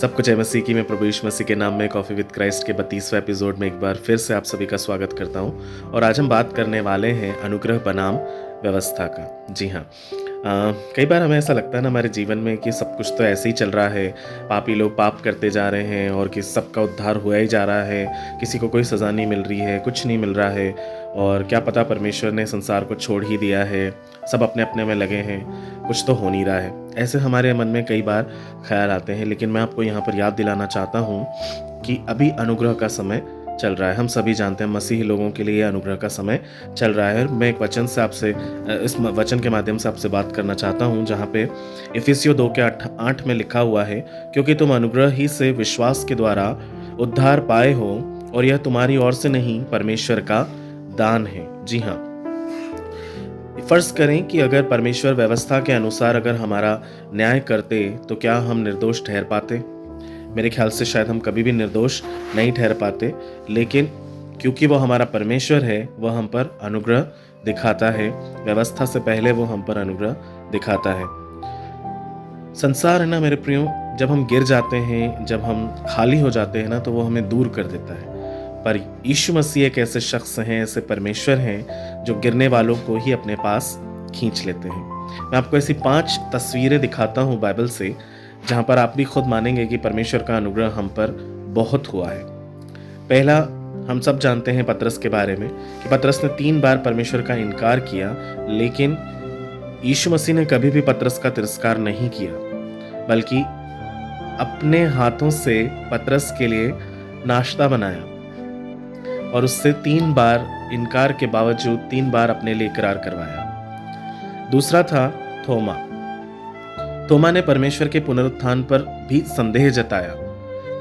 सबको जय मसीह की। मैं प्रभु यीशु मसीह के नाम में कॉफ़ी विद क्राइस्ट के 32वें एपिसोड में एक बार फिर से आप सभी का स्वागत करता हूं। और आज हम बात करने वाले हैं अनुग्रह बनाम व्यवस्था का। जी हाँ, कई बार हमें ऐसा लगता है ना हमारे जीवन में कि सब कुछ तो ऐसे ही चल रहा है, पापी लोग पाप करते जा रहे हैं और कि सबका उद्धार हुआ ही जा रहा है, किसी को कोई सज़ा नहीं मिल रही है, कुछ नहीं मिल रहा है और क्या पता परमेश्वर ने संसार को छोड़ ही दिया है, सब अपने अपने में लगे हैं, कुछ तो हो नहीं रहा है। ऐसे हमारे मन में कई बार ख्याल आते हैं, लेकिन मैं आपको यहाँ पर याद दिलाना चाहता हूँ कि अभी अनुग्रह का समय चल रहा है। हम सभी जानते हैं मसीही लोगों के लिए अनुग्रह का समय चल रहा है। मैं एक वचन से आपसे इस वचन के माध्यम से आपसे बात करना चाहता हूँ, जहाँ पे इफिसियों 2:8 में लिखा हुआ है, क्योंकि तुम अनुग्रह ही से विश्वास के द्वारा उद्धार पाए हो और यह तुम्हारी ओर से नहीं, परमेश्वर का दान है। जी हाँ, फर्ज करें कि अगर परमेश्वर व्यवस्था के अनुसार अगर हमारा न्याय करते तो क्या हम निर्दोष ठहर पाते? मेरे ख्याल से शायद हम कभी भी निर्दोष नहीं ठहर पाते, लेकिन क्योंकि वो हमारा परमेश्वर है, वह हम पर अनुग्रह दिखाता है। व्यवस्था से पहले वो हम पर अनुग्रह दिखाता है। संसार है ना मेरे प्रियो, जब हम गिर जाते हैं, जब हम खाली हो जाते हैं ना, तो वो हमें दूर कर देता है। पर यीशु मसीह एक ऐसे शख्स हैं, ऐसे परमेश्वर हैं जो गिरने वालों को ही अपने पास खींच लेते हैं। मैं आपको ऐसी 5 तस्वीरें दिखाता हूँ बाइबल से, जहाँ पर आप भी खुद मानेंगे कि परमेश्वर का अनुग्रह हम पर बहुत हुआ है। पहला, हम सब जानते हैं पतरस के बारे में कि पतरस ने 3 बार परमेश्वर का इनकार किया, लेकिन यीशु मसीह ने कभी भी पतरस का तिरस्कार नहीं किया, बल्कि अपने हाथों से पतरस के लिए नाश्ता बनाया और उससे 3 बार इनकार के बावजूद 3 बार अपने लिए इकरार करवाया। दूसरा था थोमा। थोमा ने परमेश्वर के पुनरुत्थान पर भी संदेह जताया,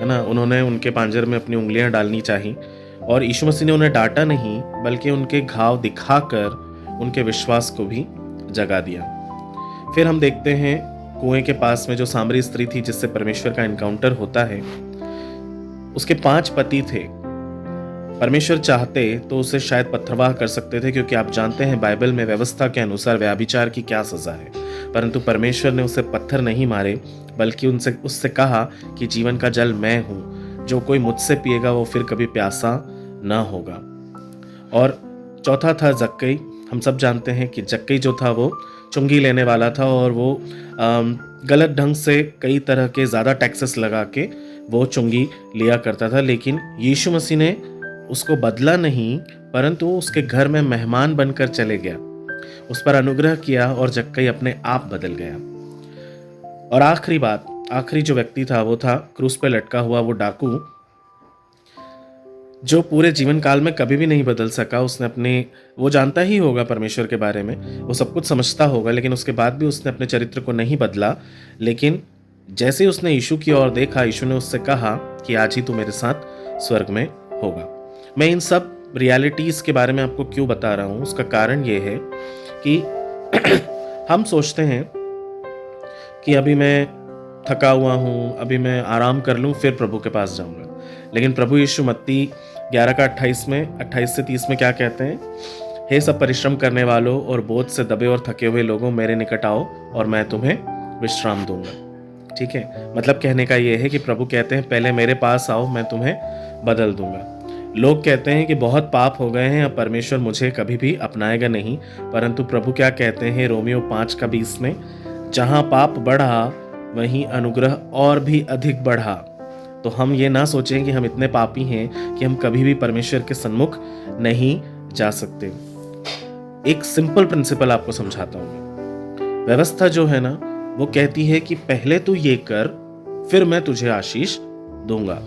है ना। उन्होंने उनके पांजर में अपनी उंगलियां डालनी चाहिए और यीशु मसीह ने उन्हें डांटा नहीं, बल्कि उनके घाव दिखाकर उनके विश्वास को भी जगा दिया। फिर हम देखते हैं कुएं के पास में जो सामरी स्त्री थी, जिससे परमेश्वर का एनकाउंटर होता है, उसके 5 पति थे। परमेश्वर चाहते तो उसे शायद पत्थरवाह कर सकते थे, क्योंकि आप जानते हैं बाइबल में व्यवस्था के अनुसार व्यभिचार की क्या सजा है। परंतु परमेश्वर ने उसे पत्थर नहीं मारे, बल्कि उससे कहा कि जीवन का जल मैं हूँ, जो कोई मुझसे पिएगा वो फिर कभी प्यासा ना होगा। और चौथा था जक्कई। हम सब जानते हैं कि जक्कई जो था वो चुंगी लेने वाला था और वो गलत ढंग से कई तरह के ज़्यादा टैक्सेस लगा के वो चुंगी लिया करता था, लेकिन यीशु मसीह ने उसको बदला नहीं, परंतु उसके घर में मेहमान बनकर चले गया, उस पर अनुग्रह किया और जक्कई अपने आप बदल गया। और आखिरी बात, आखिरी जो व्यक्ति था वो था क्रूस पे लटका हुआ वो डाकू, जो पूरे जीवन काल में कभी भी नहीं बदल सका। उसने वो जानता ही होगा परमेश्वर के बारे में, वो सब कुछ समझता होगा, लेकिन उसके बाद भी उसने अपने चरित्र को नहीं बदला। लेकिन जैसे ही उसने यीशु की ओर देखा, यीशु ने उससे कहा कि आज ही तू मेरे साथ स्वर्ग में होगा। मैं इन सब रियलिटीज़ के बारे में आपको क्यों बता रहा हूँ, उसका कारण ये है कि हम सोचते हैं कि अभी मैं थका हुआ हूँ, अभी मैं आराम कर लूँ, फिर प्रभु के पास जाऊँगा। लेकिन प्रभु यीशु मत्ती 11:28 में 28 से 30 में क्या कहते हैं? हे सब परिश्रम करने वालों और बोझ से दबे और थके हुए लोगों, मेरे निकट आओ और मैं तुम्हें विश्राम दूंगा। ठीक है, मतलब कहने का ये है कि प्रभु कहते हैं पहले मेरे पास आओ, मैं तुम्हें बदल दूंगा। लोग कहते हैं कि बहुत पाप हो गए हैं, अब परमेश्वर मुझे कभी भी अपनाएगा नहीं, परंतु प्रभु क्या कहते हैं रोमियो 5:20 में? जहाँ पाप बढ़ा वहीं अनुग्रह और भी अधिक बढ़ा। तो हम ये ना सोचें कि हम इतने पापी हैं कि हम कभी भी परमेश्वर के सन्मुख नहीं जा सकते। एक सिंपल प्रिंसिपल आपको समझाता हूँ। व्यवस्था जो है ना, वो कहती है कि पहले तू ये कर, फिर मैं तुझे आशीष दूंगा।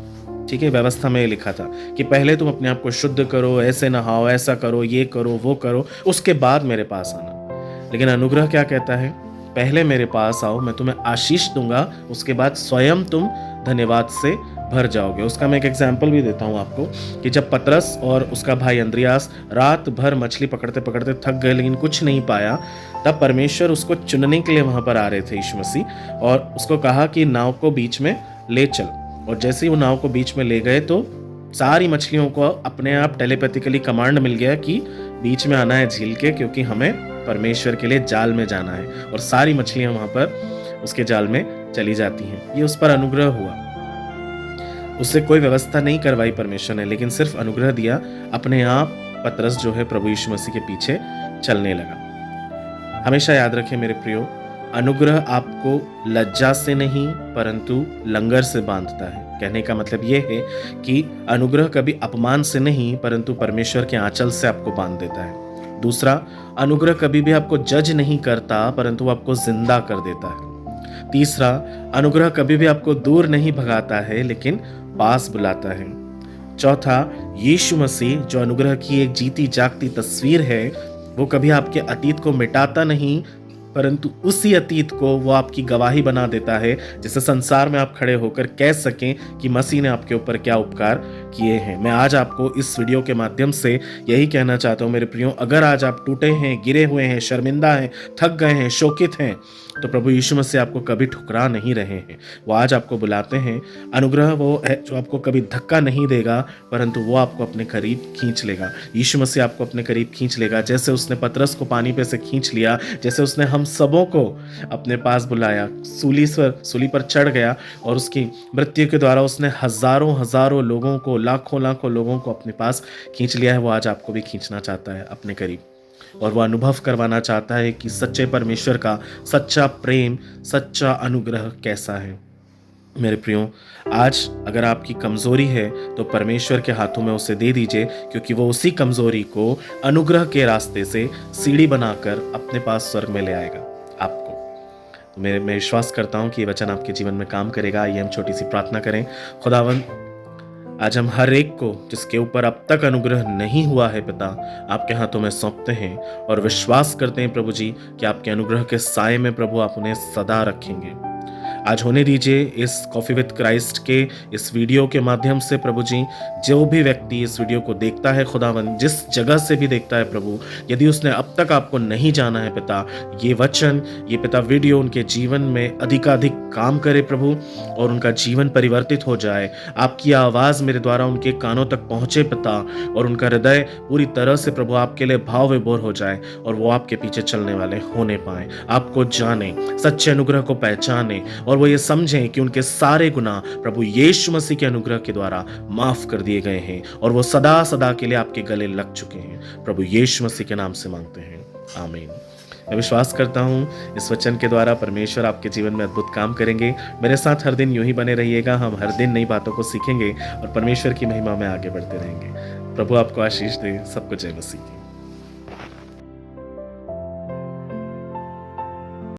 ठीक है, व्यवस्था में लिखा था कि पहले तुम अपने आप को शुद्ध करो, ऐसे नहाओ, ऐसा करो, ये करो, वो करो, उसके बाद मेरे पास आना। लेकिन अनुग्रह क्या कहता है? पहले मेरे पास आओ, मैं तुम्हें आशीष दूंगा, उसके बाद स्वयं तुम धन्यवाद से भर जाओगे। उसका मैं एक एग्जाम्पल भी देता हूँ आपको कि जब पतरस और उसका भाई अंद्रियास रात भर मछली पकड़ते पकड़ते थक गए, लेकिन कुछ नहीं पाया, तब परमेश्वर उसको चुनने के लिए वहां पर आ रहे थे यीशु मसीह, और उसको कहा कि नाव को बीच में ले चल। और जैसे ही वो नाव को बीच में ले गए तो सारी मछलियों को अपने आप टेलीपैथिकली कमांड मिल गया कि बीच में आना है झील के, क्योंकि हमें परमेश्वर के लिए जाल में जाना है। और सारी मछलियां वहां पर उसके जाल में चली जाती हैं। ये उस पर अनुग्रह हुआ। उससे कोई व्यवस्था नहीं करवाई परमेश्वर ने, लेकिन सिर्फ अनुग्रह दिया। अपने आप पतरस जो है प्रभु यीशु मसीह के पीछे चलने लगा। हमेशा याद रखें मेरे प्रियो, अनुग्रह आपको लज्जा से नहीं परंतु लंगर से बांधता है। कहने का मतलब ये है कि अनुग्रह कभी अपमान से नहीं परंतु परमेश्वर के आंचल से आपको बांध देता है। दूसरा, अनुग्रह कभी भी आपको जज नहीं करता परंतु आपको जिंदा कर देता है। तीसरा, अनुग्रह कभी भी आपको दूर नहीं भगाता है लेकिन पास बुलाता है। चौथा, यीशु मसीह जो अनुग्रह की एक जीती जागती तस्वीर है, वो कभी आपके अतीत को मिटाता नहीं परंतु उसी अतीत को वो आपकी गवाही बना देता है, जिससे संसार में आप खड़े होकर कह सकें कि मसीह ने आपके ऊपर क्या उपकार किए हैं। मैं आज आपको इस वीडियो के माध्यम से यही कहना चाहता हूँ मेरे प्रियो, अगर आज आप टूटे हैं, गिरे हुए हैं, शर्मिंदा हैं, थक गए हैं, शोकित हैं, तो प्रभु यीशु मसीह आपको कभी ठुकरा नहीं रहे हैं। वो आज आपको बुलाते हैं। अनुग्रह वो है जो आपको कभी धक्का नहीं देगा परंतु वो आपको अपने करीब खींच लेगा। यीशु मसीह आपको अपने करीब खींच लेगा, जैसे उसने पतरस को पानी पे से खींच लिया, जैसे उसने हम सबों को अपने पास बुलाया, सूली पर चढ़ गया और उसकी मृत्यु के द्वारा उसने हजारों हजारों लोगों को, लाखों लाखों लोगों को अपने पास खींच लिया है। वो आज आपको भी खींचना चाहता है अपने करीब, और वो अनुभव करवाना चाहता है कि सच्चे परमेश्वर का सच्चा प्रेम, सच्चा अनुग्रह कैसा है। मेरे प्रियो, आज अगर आपकी कमजोरी है तो परमेश्वर के हाथों में उसे दे दीजिए, क्योंकि वो उसी कमजोरी को अनुग्रह के रास्ते से सीढ़ी बनाकर अपने पास स्वर्ग में ले आएगा आपको। तो मैं विश्वास करता हूँ कि ये वचन आपके जीवन में काम करेगा। आइए हम छोटी सी प्रार्थना करें। खुदावन, आज हम हर एक को जिसके ऊपर अब तक अनुग्रह नहीं हुआ है पिता, आपके हाथों में सौंपते हैं और विश्वास करते हैं प्रभु जी कि आपके अनुग्रह के साए में प्रभु आप उन्हें सदा रखेंगे। आज होने दीजिए इस कॉफी विद क्राइस्ट के इस वीडियो के माध्यम से प्रभु जी, जो भी व्यक्ति इस वीडियो को देखता है खुदावन, जिस जगह से भी देखता है प्रभु, यदि उसने अब तक आपको नहीं जाना है पिता, ये वचन, ये पिता वीडियो उनके जीवन में अधिकाधिक काम करे प्रभु, और उनका जीवन परिवर्तित हो जाए। आपकी आवाज़ मेरे द्वारा उनके कानों तक पहुँचे पिता, और उनका हृदय पूरी तरह से प्रभु आपके लिए भाव विभोर हो जाए और वो आपके पीछे चलने वाले होने पाए, आपको जाने, सच्चे अनुग्रह को पहचाने, और वो ये समझें कि उनके सारे गुनाह प्रभु यीशु मसीह के अनुग्रह के द्वारा माफ कर दिए गए हैं और वो सदा सदा के लिए आपके गले लग चुके हैं। प्रभु यीशु मसीह के नाम से मांगते हैं, आमीन। मैं विश्वास करता हूँ इस वचन के द्वारा परमेश्वर आपके जीवन में अद्भुत काम करेंगे। मेरे साथ हर दिन यूं ही बने रहिएगा। हम हर दिन नई बातों को सीखेंगे और परमेश्वर की महिमा में आगे बढ़ते रहेंगे। प्रभु आपको आशीष दे। सबको जय मसीह की।